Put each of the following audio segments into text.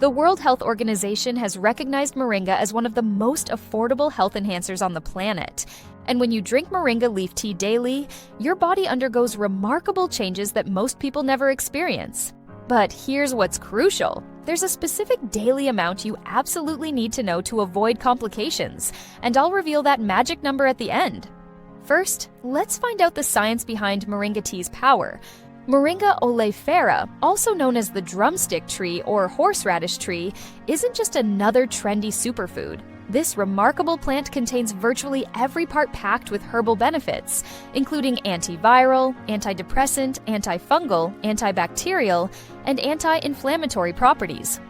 The World Health Organization has recognized Moringa as one of the most affordable health enhancers on the planet. And when you drink Moringa leaf tea daily, your body undergoes remarkable changes that most people never experience. But here's what's crucial. There's a specific daily amount you absolutely need to know to avoid complications, and I'll reveal that magic number at the end. First, let's find out the science behind Moringa tea's power. Moringa oleifera, also known as the drumstick tree or horseradish tree, isn't just another trendy superfood. This remarkable plant contains virtually every part packed with herbal benefits, including antiviral, antidepressant, antifungal, antibacterial, and anti-inflammatory properties.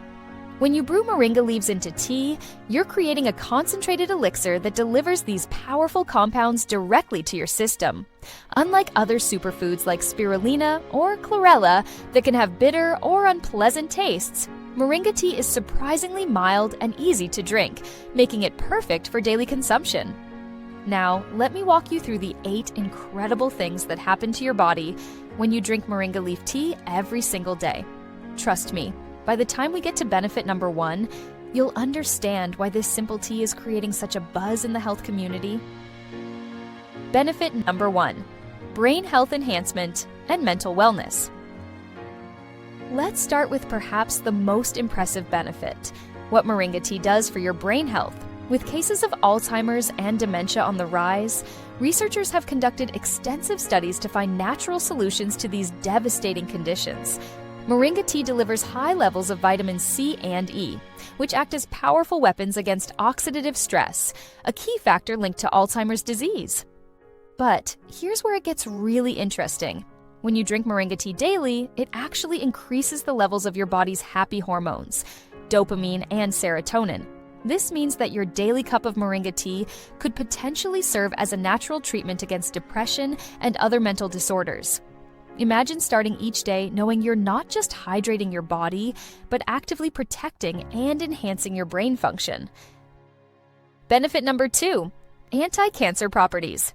When you brew moringa leaves into tea, you're creating a concentrated elixir that delivers these powerful compounds directly to your system. Unlike other superfoods like spirulina or chlorella that can have bitter or unpleasant tastes, moringa tea is surprisingly mild and easy to drink, making it perfect for daily consumption. Now, let me walk you through the 8 incredible things that happen to your body when you drink moringa leaf tea every single day. Trust me, by the time we get to benefit number 1, you'll understand why this simple tea is creating such a buzz in the health community. Benefit number 1: brain health enhancement and mental wellness. Let's start with perhaps the most impressive benefit: what moringa tea does for your brain health. With cases of Alzheimer's and dementia on the rise, researchers have conducted extensive studies to find natural solutions to these devastating conditions. Moringa tea delivers high levels of vitamin C and E, which act as powerful weapons against oxidative stress, a key factor linked to Alzheimer's disease. But here's where it gets really interesting. When you drink moringa tea daily, it actually increases the levels of your body's happy hormones, dopamine and serotonin. This means that your daily cup of moringa tea could potentially serve as a natural treatment against depression and other mental disorders. Imagine starting each day knowing you're not just hydrating your body, but actively protecting and enhancing your brain function. Benefit number 2: anti-cancer properties.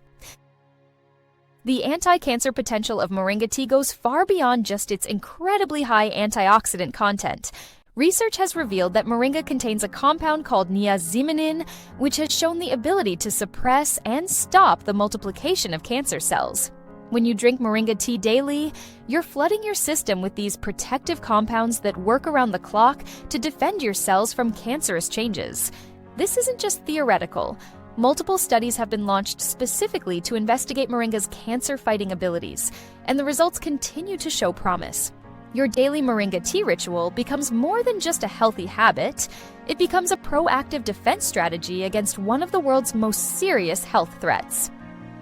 The anti-cancer potential of moringa tea goes far beyond just its incredibly high antioxidant content. Research has revealed that moringa contains a compound called niacinamide, which has shown the ability to suppress and stop the multiplication of cancer cells. When you drink moringa tea daily, you're flooding your system with these protective compounds that work around the clock to defend your cells from cancerous changes. This isn't just theoretical. Multiple studies have been launched specifically to investigate moringa's cancer-fighting abilities, and the results continue to show promise. Your daily moringa tea ritual becomes more than just a healthy habit. It becomes a proactive defense strategy against one of the world's most serious health threats.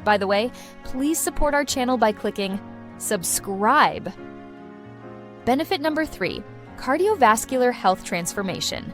By the way, please support our channel by clicking subscribe. Benefit number 3: cardiovascular health transformation.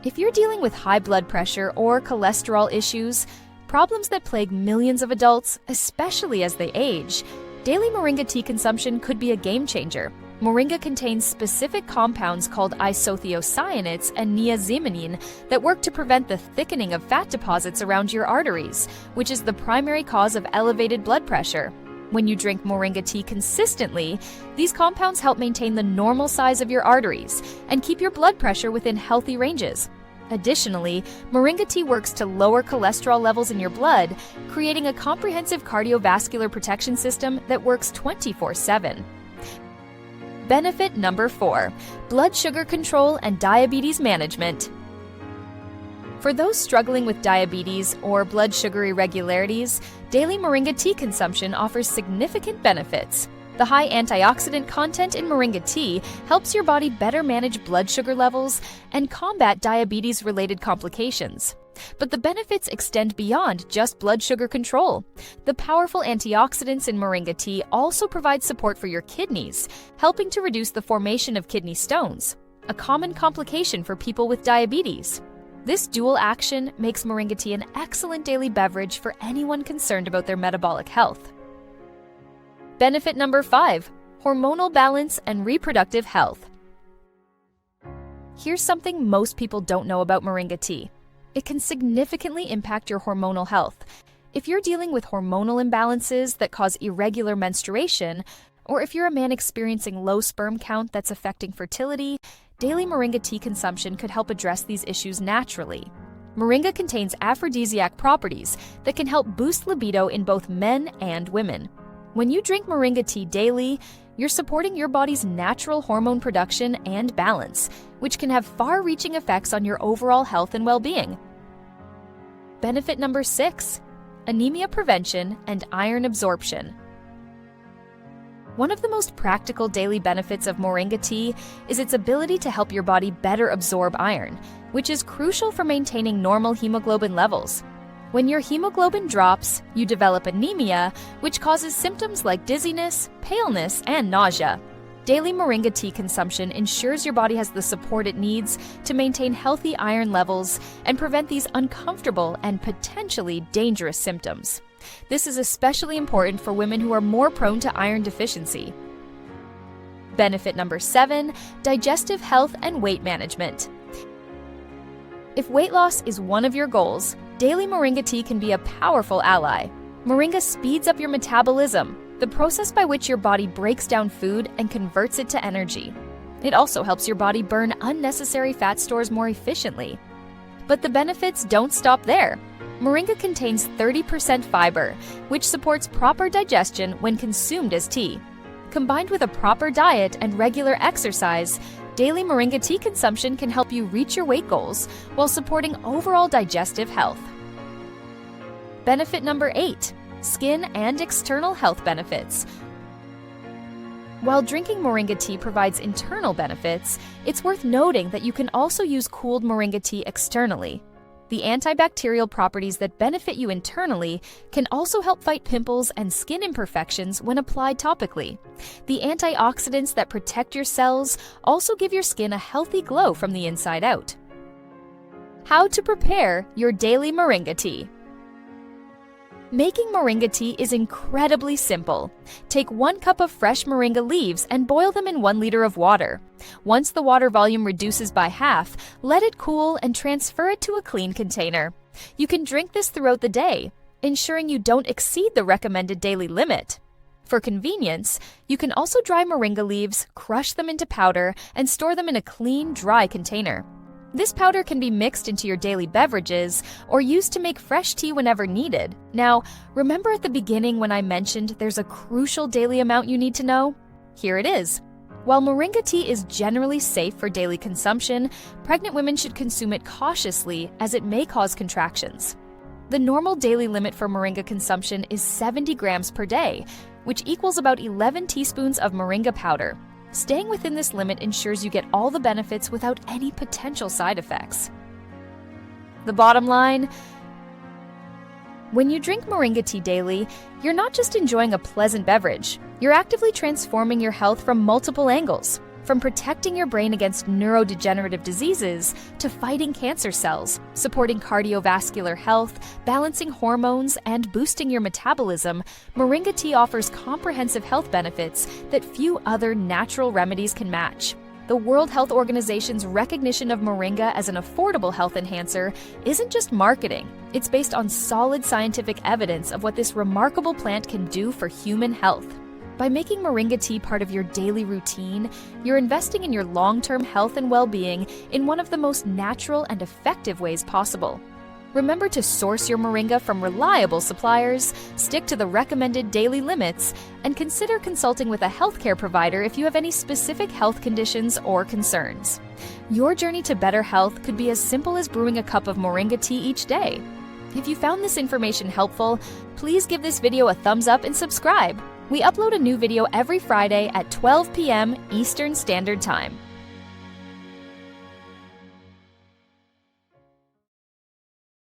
If you're dealing with high blood pressure or cholesterol issues, problems that plague millions of adults, especially as they age, daily moringa tea consumption could be a game changer. Moringa contains specific compounds called isothiocyanates and niacinamide that work to prevent the thickening of fat deposits around your arteries, which is the primary cause of elevated blood pressure. When you drink moringa tea consistently, these compounds help maintain the normal size of your arteries and keep your blood pressure within healthy ranges. Additionally, moringa tea works to lower cholesterol levels in your blood, creating a comprehensive cardiovascular protection system that works 24/7. Benefit number 4: blood sugar control and diabetes management. For those struggling with diabetes or blood sugar irregularities, daily moringa tea consumption offers significant benefits. The high antioxidant content in moringa tea helps your body better manage blood sugar levels and combat diabetes-related complications. But the benefits extend beyond just blood sugar control. The powerful antioxidants in moringa tea also provide support for your kidneys, helping to reduce the formation of kidney stones, a common complication for people with diabetes. This dual action makes moringa tea an excellent daily beverage for anyone concerned about their metabolic health. Benefit number 5: hormonal balance and reproductive health. Here's something most people don't know about moringa tea. It can significantly impact your hormonal health. If you're dealing with hormonal imbalances that cause irregular menstruation, Or if you're a man experiencing low sperm count that's affecting fertility, daily Moringa tea consumption could help address these issues naturally. Moringa contains aphrodisiac properties that can help boost libido in both men and women. When you drink Moringa tea daily, you're supporting your body's natural hormone production and balance, which can have far-reaching effects on your overall health and well-being. Benefit number 6, anemia prevention and iron absorption. One of the most practical daily benefits of Moringa tea is its ability to help your body better absorb iron, which is crucial for maintaining normal hemoglobin levels. When your hemoglobin drops, you develop anemia, which causes symptoms like dizziness, paleness, and nausea. Daily Moringa tea consumption ensures your body has the support it needs to maintain healthy iron levels and prevent these uncomfortable and potentially dangerous symptoms. This is especially important for women who are more prone to iron deficiency. Benefit number 7, digestive health and weight management. If weight loss is one of your goals, daily Moringa tea can be a powerful ally. Moringa speeds up your metabolism, the process by which your body breaks down food and converts it to energy. It also helps your body burn unnecessary fat stores more efficiently. But the benefits don't stop there. Moringa contains 30% fiber, which supports proper digestion when consumed as tea. Combined with a proper diet and regular exercise, daily Moringa tea consumption can help you reach your weight goals while supporting overall digestive health. Benefit number 8, skin and external health benefits. While drinking Moringa tea provides internal benefits, it's worth noting that you can also use cooled Moringa tea externally. The antibacterial properties that benefit you internally can also help fight pimples and skin imperfections when applied topically. The antioxidants that protect your cells also give your skin a healthy glow from the inside out. How to prepare your daily Moringa tea. Making Moringa tea is incredibly simple. Take 1 cup of fresh Moringa leaves and boil them in 1 liter of water. Once the water volume reduces by half, let it cool and transfer it to a clean container. You can drink this throughout the day, ensuring you don't exceed the recommended daily limit. For convenience, you can also dry Moringa leaves, crush them into powder, and store them in a clean, dry container. This powder can be mixed into your daily beverages or used to make fresh tea whenever needed. Now, remember at the beginning when I mentioned there's a crucial daily amount you need to know? Here it is. While Moringa tea is generally safe for daily consumption, pregnant women should consume it cautiously as it may cause contractions. The normal daily limit for Moringa consumption is 70 grams per day, which equals about 11 teaspoons of Moringa powder. Staying within this limit ensures you get all the benefits without any potential side effects. The bottom line: when you drink Moringa tea daily, you're not just enjoying a pleasant beverage, you're actively transforming your health from multiple angles. From protecting your brain against neurodegenerative diseases to fighting cancer cells, supporting cardiovascular health, balancing hormones, and boosting your metabolism, Moringa tea offers comprehensive health benefits that few other natural remedies can match. The World Health Organization's recognition of Moringa as an affordable health enhancer isn't just marketing. It's based on solid scientific evidence of what this remarkable plant can do for human health. By making Moringa tea part of your daily routine, you're investing in your long-term health and well-being in one of the most natural and effective ways possible. Remember to source your Moringa from reliable suppliers, stick to the recommended daily limits, and consider consulting with a healthcare provider if you have any specific health conditions or concerns. Your journey to better health could be as simple as brewing a cup of Moringa tea each day. If you found this information helpful, please give this video a thumbs up and subscribe. We upload a new video every Friday at 12 p.m. Eastern Standard Time.